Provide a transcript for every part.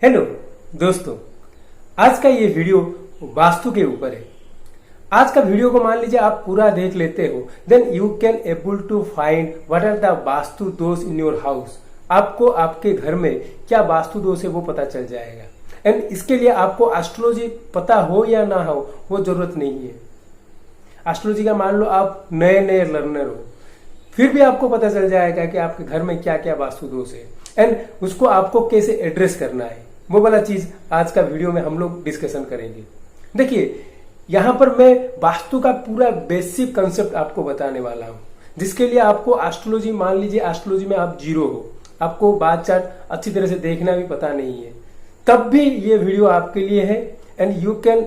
Hello दोस्तों, आज का ये वीडियो वास्तु के ऊपर है। आज का वीडियो को मान लीजिए आप पूरा देख लेते हो, then you can able to find what are the vastu dosh in your house. आपको आपके घर में क्या वास्तु दोष है वो पता चल जाएगा। एंड इसके लिए आपको एस्ट्रोलॉजी पता हो या ना हो वो जरूरत नहीं है। एस्ट्रोलॉजी का मान लो आप नए नए लर्नर हो, फिर भी आपको पता चल जाएगा कि आपके घर में क्या क्या वास्तु दोष है एंड उसको आपको कैसे एड्रेस करना है। वो वाला चीज आज का वीडियो में हम लोग डिस्कशन करेंगे। देखिए, यहां पर मैं वास्तु का पूरा बेसिक कंसेप्ट आपको बताने वाला हूं, जिसके लिए आपको एस्ट्रोलॉजी, मान लीजिए एस्ट्रोलॉजी में आप जीरो हो, आपको बात चार्ट अच्छी तरह से देखना भी पता नहीं है, तब भी ये वीडियो आपके लिए है। And you can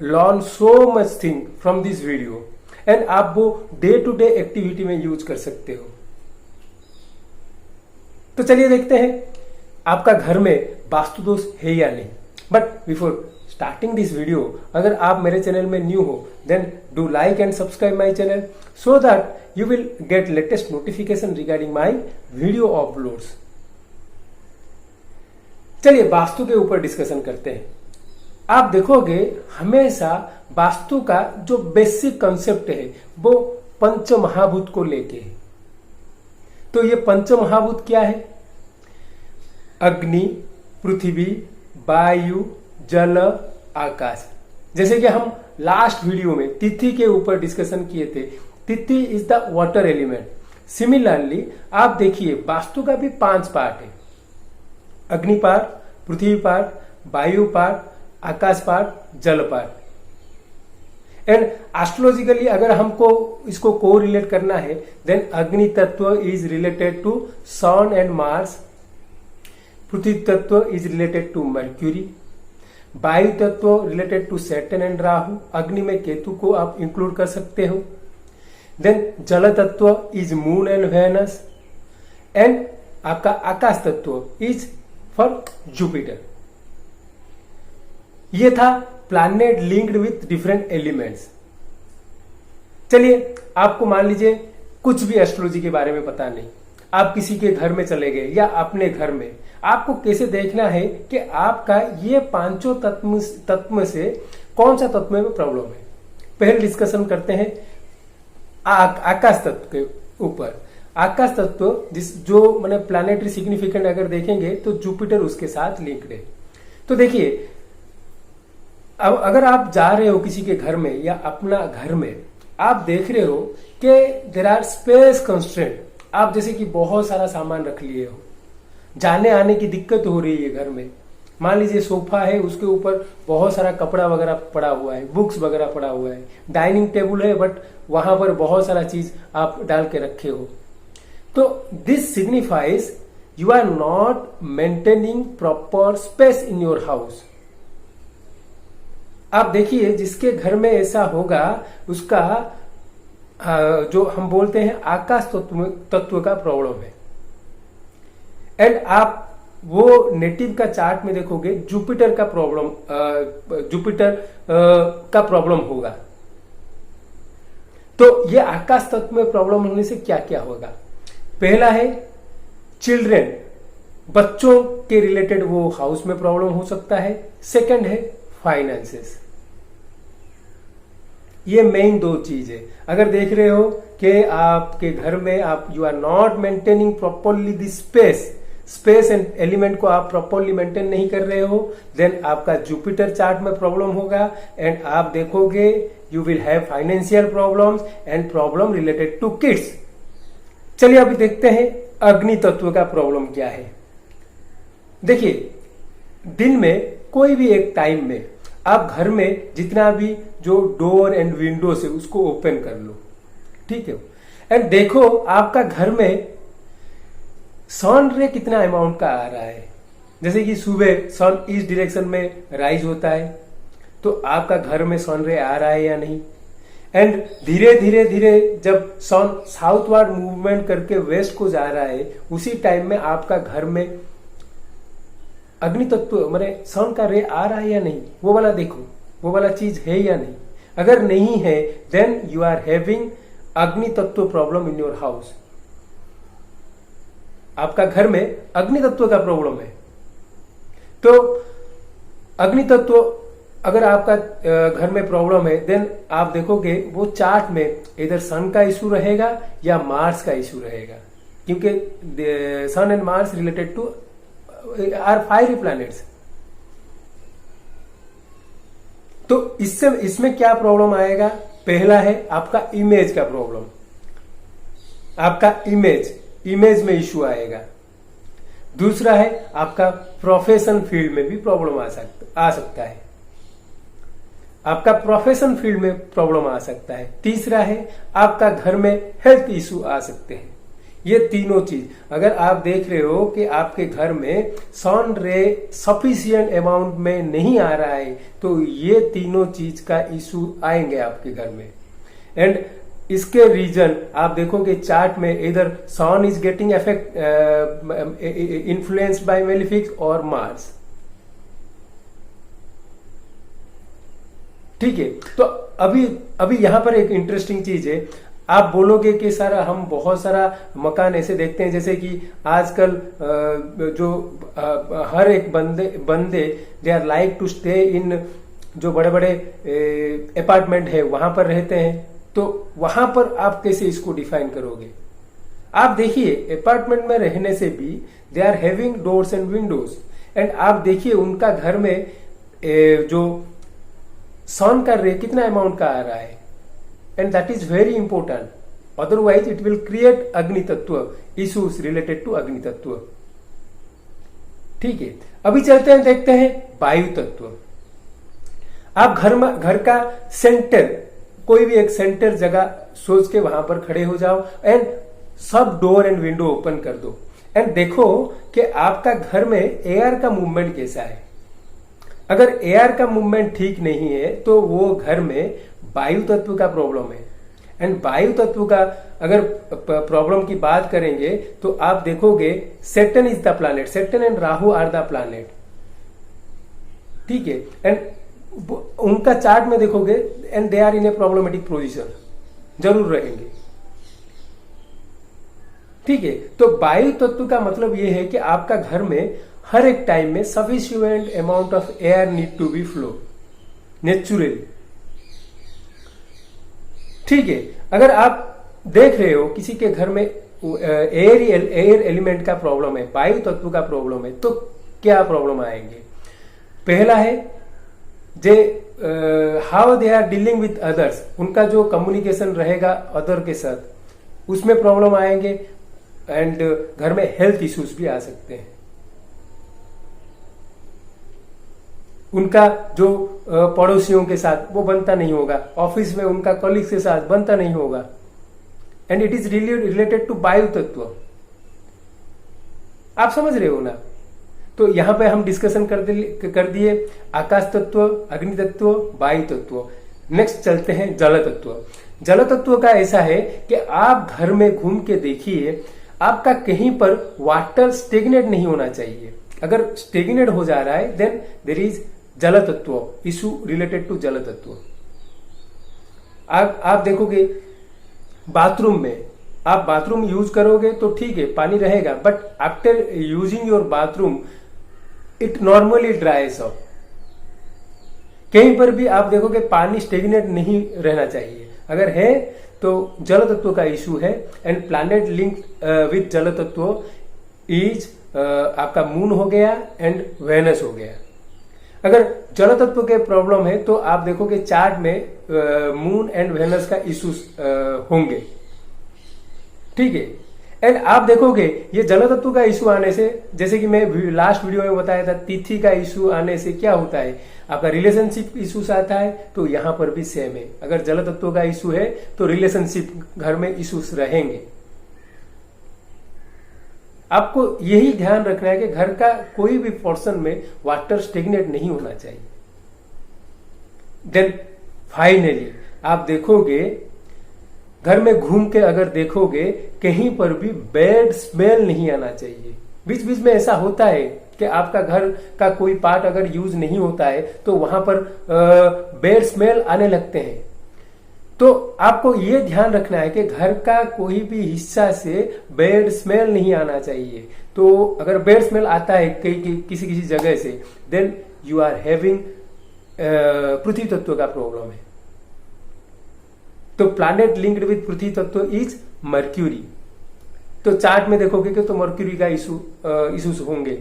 learn so much thing from this video and आप वो डे टू डे एक्टिविटी में यूज कर सकते हो। तो चलिए देखते हैं आपका घर में वास्तु दोष है या नहीं। But before starting this video, अगर आप मेरे चैनल में न्यू हो then do like and subscribe my channel so that you will get latest notification regarding my video uploads. चलिए वास्तु के ऊपर डिस्कशन करते हैं। आप देखोगे हमेशा वास्तु का जो बेसिक कंसेप्ट है वो पंच महाभूत को लेके है। तो ये पंच महाभूत क्या है? अग्नि, पृथ्वी, वायु, जल, आकाश। जैसे कि हम लास्ट वीडियो में तिथि के ऊपर डिस्कशन किए थे, तिथि is the water element. Similarly आप देखिए वास्तु का भी 5 पार्ट है, अग्नि पार्ट, पृथ्वी पार्ट, वायु पार्ट, आकाश पार्ट, जल पार्ट। एंड एस्ट्रोलॉजिकली अगर हमको इसको को रिलेट करना है देन अग्नि तत्व is related to sun and Mars, पृथ्वी तत्व इज रिलेटेड टू मर्क्यूरी, वायु तत्व related to Saturn and Rahu, अग्नि में केतु को आप इंक्लूड कर सकते हो। Then jal tattva is moon and Venus and आपका आकाश तत्व इज फॉर जुपिटर। ये था planet linked with different elements. चलिए, आपको मान लीजिए कुछ भी एस्ट्रोलॉजी के बारे में पता नहीं, आप किसी के घर में चले गए या अपने घर में, आपको कैसे देखना है कि आपका ये 5 तत्व में से कौन सा तत्व में प्रॉब्लम है। पहले डिस्कशन करते हैं आकाश तत्व के ऊपर। आकाश तत्व जो मैंने प्लैनेटरी सिग्निफिकेंट अगर देखेंगे तो जुपिटर उसके साथ लिंक्ड है। तो देखिए, अब अगर आप जा रहे हो किसी के घर में या अपना घर में, आप देख रहे हो कि देयर आर स्पेस कंस्ट्रेंट। आप जैसे कि बहुत सारा सामान रख लिए हो, जाने आने की दिक्कत हो रही है घर में। मान लीजिए सोफा है, उसके ऊपर बहुत सारा कपड़ा वगैरह पड़ा हुआ है, बुक्स वगैरह पड़ा हुआ है, डाइनिंग टेबल है बट वहां पर बहुत सारा चीज आप डाल के रखे हो। तो this signifies you are not maintaining proper space in your house. आप देखिए जिसके घर में ऐसा होगा उसका जो हम बोलते हैं आकाश तत्व का प्रॉब्लम है। एंड आप वो नेटिव का चार्ट में देखोगे जुपिटर का प्रॉब्लम होगा। तो ये आकाश तत्व में प्रॉब्लम होने से क्या क्या होगा? पहला है चिल्ड्रेन, बच्चों के रिलेटेड वो हाउस में प्रॉब्लम हो सकता है। सेकंड है फाइनेंसेस। ये मेन 2 चीज है। अगर देख रहे हो कि आपके घर में आप you are not maintaining properly the space and element को आप प्रॉपरली मेंटेन नहीं कर रहे हो, देन आपका जुपिटर चार्ट में प्रॉब्लम होगा एंड आप देखोगे you will have financial problems and problem related to kids. चलिए अभी देखते हैं अग्नि तत्व का प्रॉब्लम क्या है। देखिए, दिन में कोई भी एक टाइम में आप घर में जितना भी जो डोर एंड विंडोज है उसको ओपन कर लो, ठीक है। एंड देखो आपका घर में सन रे कितना अमाउंट का आ रहा है। जैसे कि सुबह सन ईस्ट डायरेक्शन में राइज होता है, तो आपका घर में सन रे आ रहा है या नहीं। एंड धीरे धीरे धीरे जब सन साउथवर्ड मूवमेंट करके वेस्ट को जा रहा है, उसी टाइम में आपका घर में अग्नि तत्व माने सन का रे आ रहा है या नहीं, वो वाला देखो, वो वाला चीज है या नहीं। अगर नहीं है देन यू आर हैविंग अग्नि तत्व प्रॉब्लम इन योर हाउस। आपका घर में अग्नि तत्व का प्रॉब्लम है। तो अग्नि तत्व अगर आपका घर में प्रॉब्लम है, देन आप देखोगे वो चार्ट में इधर सन का इशू रहेगा या मार्स का इशू रहेगा, क्योंकि sun and Mars related to are fiery planets. तो इसमें क्या प्रॉब्लम आएगा? पहला है आपका इमेज का प्रॉब्लम, आपका इमेज में इशू आएगा। दूसरा है आपका प्रोफेशन फील्ड में भी प्रॉब्लम आ सकता है, आपका प्रोफेशन फील्ड में प्रॉब्लम आ सकता है। तीसरा है आपका घर में हेल्थ इशू आ सकते हैं। ये तीनों चीज अगर आप देख रहे हो कि आपके घर में सन रे सफिशिएंट अमाउंट में नहीं आ रहा है, तो ये तीनों चीज का इशू आएंगे आपके घर में। एंड इसके रीजन आप देखोगे चार्ट में, इधर sun is getting effect influenced by malefics और मार्स। ठीक है, तो अभी यहां पर एक इंटरेस्टिंग चीज है। आप बोलोगे कि सर हम बहुत सारा मकान ऐसे देखते हैं, जैसे कि आजकल जो हर एक बंदे they are like to stay in जो बड़े बड़े अपार्टमेंट है वहां पर रहते हैं। तो वहां पर आप कैसे इसको डिफाइन करोगे? आप देखिए अपार्टमेंट में रहने से भी they are having doors and windows, and आप देखिए उनका घर में जो सन का रे कितना अमाउंट का आ रहा है, and that is very important, otherwise it will create अग्नि तत्व इश्यूज रिलेटेड टू अग्नि तत्व। ठीक है, अभी चलते हैं, देखते हैं वायु तत्व। आप घर का सेंटर, कोई भी एक सेंटर जगह सोच के वहां पर खड़े हो जाओ एंड सब डोर एंड विंडो ओपन कर दो एंड देखो कि आपका घर में एयर का मूवमेंट कैसा है। अगर एयर का मूवमेंट ठीक नहीं है तो वो घर में वायु तत्व का प्रॉब्लम है। एंड वायु तत्व का अगर प्रॉब्लम की बात करेंगे तो आप देखोगे Saturn is the planet, Saturn and Rahu are the planet. ठीक है, एंड उनका चार्ट में देखोगे and they are in a problematic position, जरूर रहेंगे। ठीक है, तो वायु तत्व का मतलब यह है कि आपका घर में हर एक टाइम में sufficient amount of air need to be flow naturally. ठीक है, अगर आप देख रहे हो किसी के घर में एयर एलिमेंट का प्रॉब्लम है, वायु तत्व का प्रॉब्लम है, तो क्या प्रॉब्लम आएंगे? पहला है जे how they are dealing with others, उनका जो कम्युनिकेशन रहेगा अदर के साथ, उसमें प्रॉब्लम आएंगे। एंड घर में हेल्थ इश्यूज भी आ सकते हैं। उनका जो पड़ोसियों के साथ वो बनता नहीं होगा, ऑफिस में उनका कलीग्स के साथ बनता नहीं होगा, and it is related to वायु तत्व। आप समझ रहे हो ना? तो यहां पे हम डिस्कशन कर दिए आकाश तत्व, अग्नि तत्व, वायु तत्व। नेक्स्ट चलते हैं जल तत्व। जल तत्व का ऐसा है कि आप घर में घूम के देखिए, आपका कहीं पर वाटर स्टेगनेट नहीं होना चाहिए। अगर स्टेगनेट हो जा रहा है देन देयर इज जल तत्व इशू रिलेटेड टू जल तत्व। आप देखोगे बाथरूम में, आप बाथरूम यूज करोगे तो ठीक है पानी रहेगा, but after using your bathroom it normally ड्राइज up. कहीं पर भी आप देखोगे पानी स्टेगनेट नहीं रहना चाहिए, अगर है तो जल तत्व का इशू है। एंड प्लैनेट लिंक विथ जल तत्व इज आपका मून हो गया एंड वेनस हो गया। अगर जल तत्व के प्रॉब्लम है तो आप देखोगे चार्ट में मून एंड वेनस का इश्यूज होंगे। ठीक है, एंड आप देखोगे ये जल तत्व का इशू आने से, जैसे कि मैं लास्ट वीडियो में बताया था, तिथि का इशू आने से क्या होता है, आपका रिलेशनशिप इशूज आता है। तो यहां पर भी सेम है, अगर जल तत्व का इशू है तो रिलेशनशिप घर में इशूज रहेंगे। आपको यही ध्यान रखना है कि घर का कोई भी पोर्शन में वाटर स्टेगनेट नहीं होना चाहिए। देन फाइनली आप देखोगे घर में घूम के अगर देखोगे कहीं पर भी बैड स्मेल नहीं आना चाहिए। बीच बीच में ऐसा होता है कि आपका घर का कोई पार्ट अगर यूज नहीं होता है तो वहां पर बैड स्मेल आने लगते हैं। तो आपको ये ध्यान रखना है कि घर का कोई भी हिस्सा से बैड स्मेल नहीं आना चाहिए। तो अगर बैड स्मेल आता है किसी किसी जगह से, देन यू आर हैविंग पृथ्वी तत्व का प्रॉब्लम है। तो प्लैनेट लिंक्ड विद पृथ्वी तत्व इज मर्क्यूरी। तो चार्ट में देखोगे कि तो मर्क्यूरी का इशूज होंगे,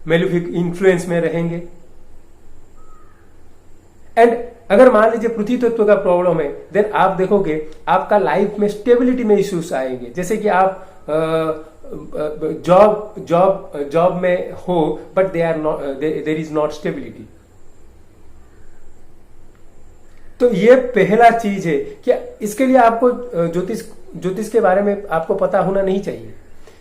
मेलेफिक इन्फ्लुएंस में रहेंगे। एंड अगर मान लीजिए पृथ्वी तत्व का प्रॉब्लम है, देन आप देखोगे आपका लाइफ में स्टेबिलिटी में इश्यूज आएंगे। जैसे कि आप जॉब में हो but there is not stability. तो ये पहला चीज है कि इसके लिए आपको ज्योतिष के बारे में आपको पता होना नहीं चाहिए।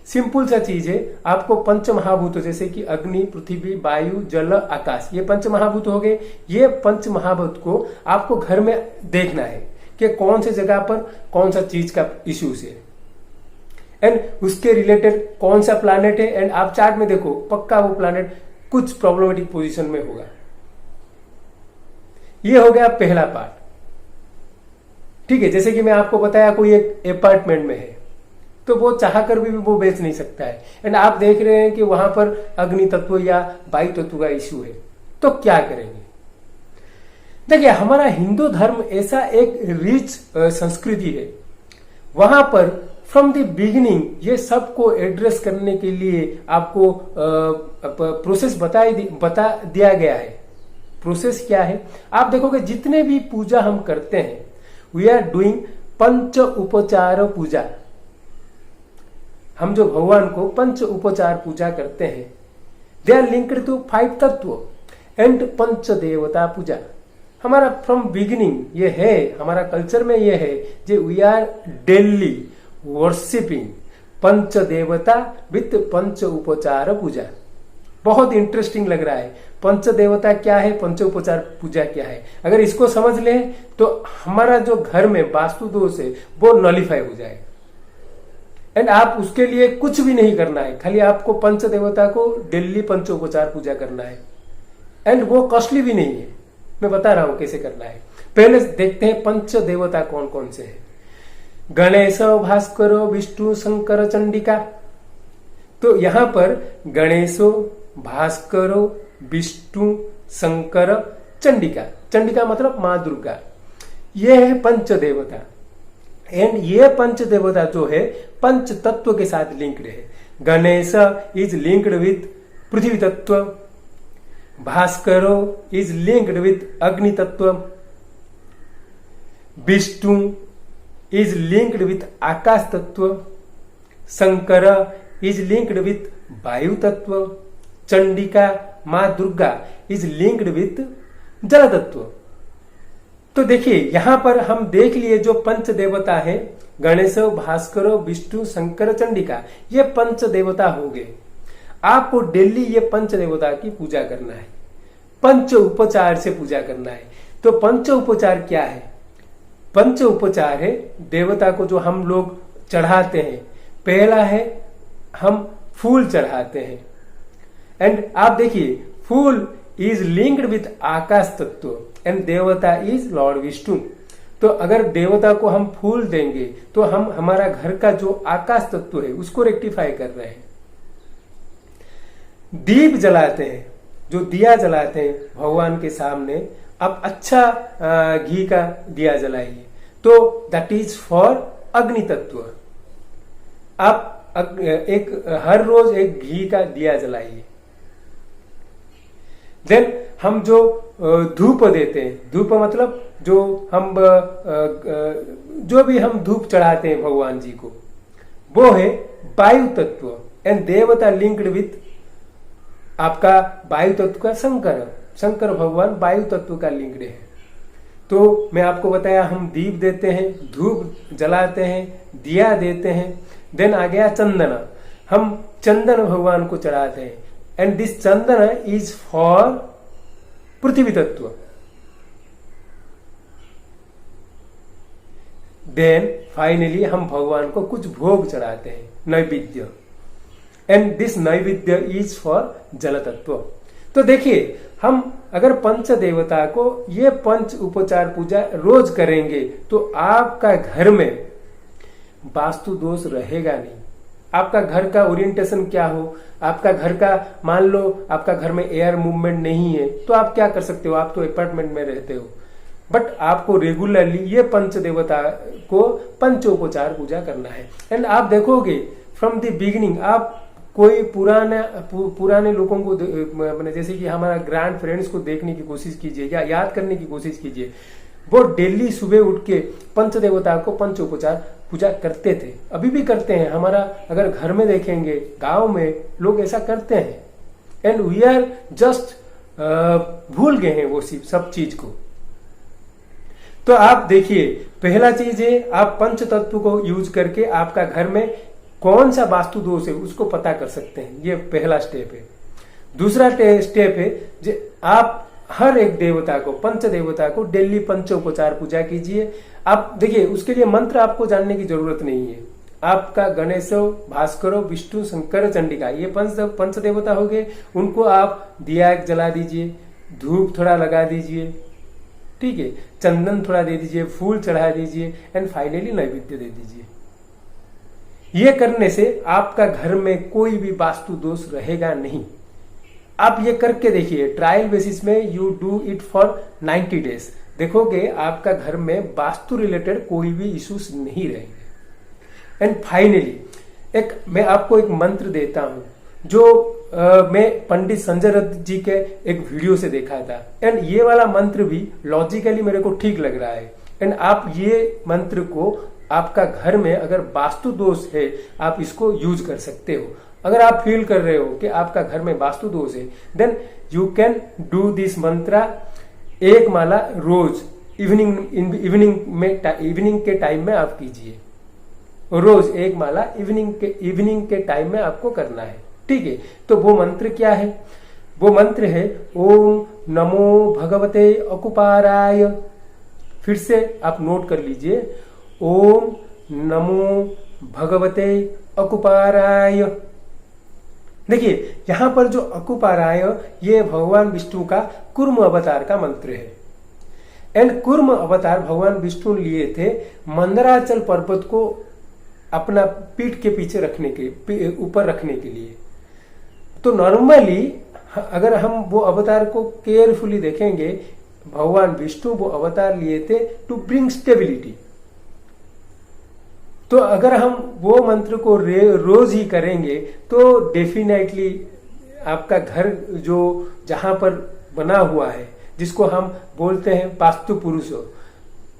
सिंपल सा चीज है, आपको पंच महाभूत जैसे कि अग्नि, पृथ्वी, वायु, जल, आकाश, ये पंच महाभूत हो गए। ये पंच महाभूत को आपको घर में देखना है कि कौन से जगह पर कौन सा चीज का इश्यूज है एंड उसके रिलेटेड कौन सा प्लैनेट है। एंड आप चार्ट में देखो, पक्का वो प्लैनेट कुछ प्रॉब्लमेटिक पोजीशन में होगा। ये हो गया पहला पार्ट, ठीक है। जैसे कि मैं आपको बताया कोई एक अपार्टमेंट में है, तो वो चाहकर भी वो बेच नहीं सकता है। एंड आप देख रहे हैं कि वहां पर अग्नि तत्व या वायु तत्व का इश्यू है, तो क्या करेंगे? देखिए, हमारा हिंदू धर्म ऐसा एक रिच संस्कृति है, वहां पर फ्रॉम द बिगिनिंग ये सबको एड्रेस करने के लिए आपको प्रोसेस बता दिया गया है। प्रोसेस क्या है? आप देखोगे जितने भी पूजा हम करते हैं, वी आर डूइंग पंच उपचार पूजा। हम जो भगवान को पंच उपचार पूजा करते हैं, दे आर लिंक्ड टू 5 तत्व एंड पंच देवता पूजा। हमारा फ्रॉम बिगिनिंग ये है, हमारा कल्चर में ये है जो वी आर डेली वर्शिपिंग पंच देवता विथ पंच उपचार पूजा। बहुत इंटरेस्टिंग लग रहा है। पंच देवता क्या है, पंच उपचार पूजा क्या है? अगर इसको समझ लें तो हमारा जो घर में वास्तु दोष है वो नॉलिफाई हो जाएगा। एंड आप उसके लिए कुछ भी नहीं करना है, खाली आपको पंच देवता को डेली पंचोपचार पूजा करना है। एंड वो कॉस्टली भी नहीं है, मैं बता रहा हूं कैसे करना है। पहले देखते हैं पंच देवता कौन कौन से हैं। गणेश, भास्कर, विष्णु, शंकर, चंडिका। तो यहां पर गणेशो, भास्कर, विष्णु, शंकर, चंडिका। चंडिका मतलब मां दुर्गा। ये है पंच देवता। एंड ये पंच देवता जो है पंच तत्व के साथ लिंक्ड है। गणेश इज लिंक्ड विथ पृथ्वी तत्व, भास्कर इज लिंक्ड विथ अग्नि तत्व, विष्णु इज लिंक्ड विथ आकाश तत्व, शंकर इज लिंक्ड विथ वायु तत्व, चंडिका मां दुर्गा इज लिंक्ड विथ जल तत्व। तो देखिए यहां पर हम देख लिए जो पंच देवता है, गणेश, भास्कर, विष्णु, शंकर, चंडिका, ये पंच देवता हो गए। आपको डेली ये पंच देवता की पूजा करना है, पंच उपचार से पूजा करना है। तो पंच उपचार क्या है? पंच उपचार है देवता को जो हम लोग चढ़ाते हैं। पहला है हम फूल चढ़ाते हैं। एंड आप देखिए फूल इज लिंक्ड विथ आकाश तत्व एंड देवता इज लॉर्ड विष्णु। तो अगर देवता को हम फूल देंगे तो हम हमारा घर का जो आकाश तत्व है उसको रेक्टिफाई कर रहे हैं। दीप जलाते हैं, जो दिया जलाते हैं भगवान के सामने, आप अच्छा घी का दिया जलाइए, तो दैट इज फॉर अग्नि तत्व। आप हर रोज एक घी का दिया जलाइए। देन हम जो धूप देते हैं, धूप मतलब जो हम जो भी हम धूप चढ़ाते हैं भगवान जी को, वो है वायु तत्व एंड देवता लिंक्ड विथ आपका वायु तत्व का शंकर। शंकर भगवान वायु तत्व का लिंक्ड है। तो मैं आपको बताया हम दीप देते हैं, धूप जलाते हैं, दिया देते हैं। देन आ गया चंदन, हम चंदन भगवान को चढ़ाते हैं एंड दिस चंदन इज फॉर पृथ्वी तत्व। देन फाइनली हम भगवान को कुछ भोग चढ़ाते हैं, नैवेद्य, एंड दिस नैवेद्य इज फॉर जल तत्व। तो देखिए हम अगर पंच देवता को ये पंच उपचार पूजा रोज करेंगे तो आपका घर में वास्तु दोष रहेगा नहीं। आपका घर का ओरिएंटेशन क्या हो, आपका घर का मान लो आपका घर में एयर मूवमेंट नहीं है तो आप क्या कर सकते हो, आप तो अपार्टमेंट में रहते हो, बट आपको रेगुलरली ये पंच देवता को पंचोपचार पूजा करना है। एंड आप देखोगे फ्रॉम द बिगिनिंग, आप कोई पुराने लोगों को मैंने जैसे कि हमारा ग्रैंड पेरेंट्स को देखने की कोशिश कीजिए या याद करने की कोशिश कीजिए, वो डेली सुबह उठ के पंच देवता को पंचोपचार पूजा करते थे, अभी भी करते हैं। हमारा अगर घर में देखेंगे, गांव में लोग ऐसा करते हैं। एंड वी आर जस्ट भूल गए हैं वो सब चीज को। तो आप देखिए, पहला चीज है आप पंच तत्व को यूज करके आपका घर में कौन सा वास्तु दोष है उसको पता कर सकते हैं, ये पहला स्टेप है। दूसरा स्टेप है जो आप हर एक देवता को, पंच देवता को डेली पंचोपचार पूजा कीजिए। आप देखिए, उसके लिए मंत्र आपको जानने की जरूरत नहीं है। आपका गणेशो, भास्करो, विष्णु, शंकर, चंडिका, ये पंच देवता हो गए, उनको आप दिया जला दीजिए, धूप थोड़ा लगा दीजिए, ठीक है, चंदन थोड़ा दे दीजिए, फूल चढ़ा दीजिए एंड फाइनली नैवेद्य दे दीजिए। ये करने से आपका घर में कोई भी वास्तु दोष रहेगा नहीं। आप ये करके देखिए, ट्रायल बेसिस में you do it for 90 days, देखोगे आपका घर में वास्तु रिलेटेड कोई भी इश्यूज नहीं रहेंगे। एंड फाइनली मैं आपको एक मंत्र देता हूं जो मैं पंडित संजय रथ जी के एक वीडियो से देखा था। एंड ये वाला मंत्र भी लॉजिकली मेरे को ठीक लग रहा है। एंड आप ये मंत्र को आपका घर में अगर वास्तु दोष है आप इसको यूज कर सकते हो। अगर आप फील कर रहे हो कि आपका घर में वास्तु दोष है, then you can do this mantra एक माला रोज इवनिंग के टाइम में आप कीजिए। रोज एक माला इवनिंग के टाइम में आपको करना है, ठीक है। तो वो मंत्र क्या है? वो मंत्र है ओम नमो भगवते अकुपाराय। फिर से आप नोट कर लीजिए, ओम नमो भगवते अकुपाराय। देखिए यहां पर जो अकुपाराय, ये भगवान विष्णु का कुर्म अवतार का मंत्र है। एंड कुर्म अवतार भगवान विष्णु लिए थे मंदराचल पर्वत को अपना पीठ के पीछे रखने के ऊपर रखने के लिए। तो नॉर्मली अगर हम वो अवतार को केयरफुली देखेंगे, भगवान विष्णु वो अवतार लिए थे टू ब्रिंग स्टेबिलिटी। तो अगर हम वो मंत्र को रोज ही करेंगे तो डेफिनेटली आपका घर जो जहां पर बना हुआ है, जिसको हम बोलते हैं वास्तु पुरुष,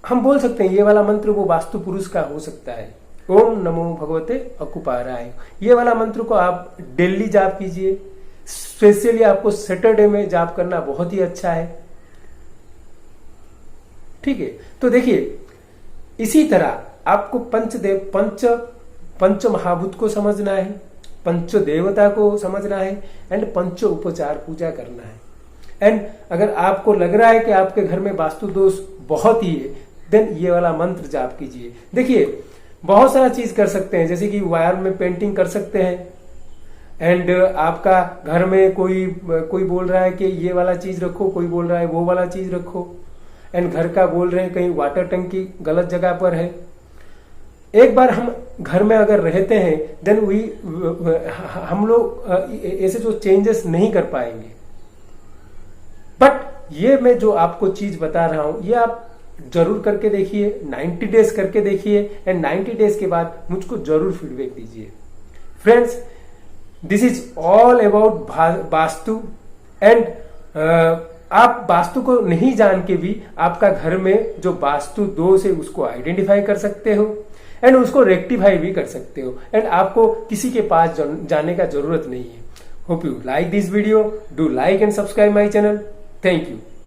हम बोल सकते हैं ये वाला मंत्र वो वास्तु पुरुष का हो सकता है। ओम नमो भगवते अकुपाराय, ये वाला मंत्र को आप डेली जाप कीजिए। स्पेशली आपको सैटरडे में जाप करना बहुत ही अच्छा है, ठीक है। तो देखिए इसी तरह आपको पंच महाभूत को समझना है, पंच देवता को समझना है एंड पंच उपचार पूजा करना है। एंड अगर आपको लग रहा है कि आपके घर में वास्तु दोष बहुत ही है, देन ये वाला मंत्र जाप कीजिए। देखिए बहुत सारा चीज कर सकते हैं, जैसे कि वायर में पेंटिंग कर सकते हैं। एंड आपका घर में कोई बोल रहा है कि ये वाला चीज रखो, कोई बोल रहा है वो वाला चीज रखो। एंड घर का बोल रहे हैं कहीं वाटर टंकी गलत जगह पर है। एक बार हम घर में अगर रहते हैं देन हम लोग ऐसे जो चेंजेस नहीं कर पाएंगे। बट ये मैं जो आपको चीज बता रहा हूं, ये आप जरूर करके देखिए, 90 डेज करके देखिए एंड 90 डेज के बाद मुझको जरूर फीडबैक दीजिए। Friends, this is all about vastu. And आप वास्तु को नहीं जान के भी आपका घर में जो वास्तु दोष है उसको आइडेंटिफाई कर सकते हो एंड उसको रेक्टिफाई भी कर सकते हो। एंड आपको किसी के पास जाने का जरूरत नहीं है। Hope you like this video, do like and subscribe my channel. Thank you.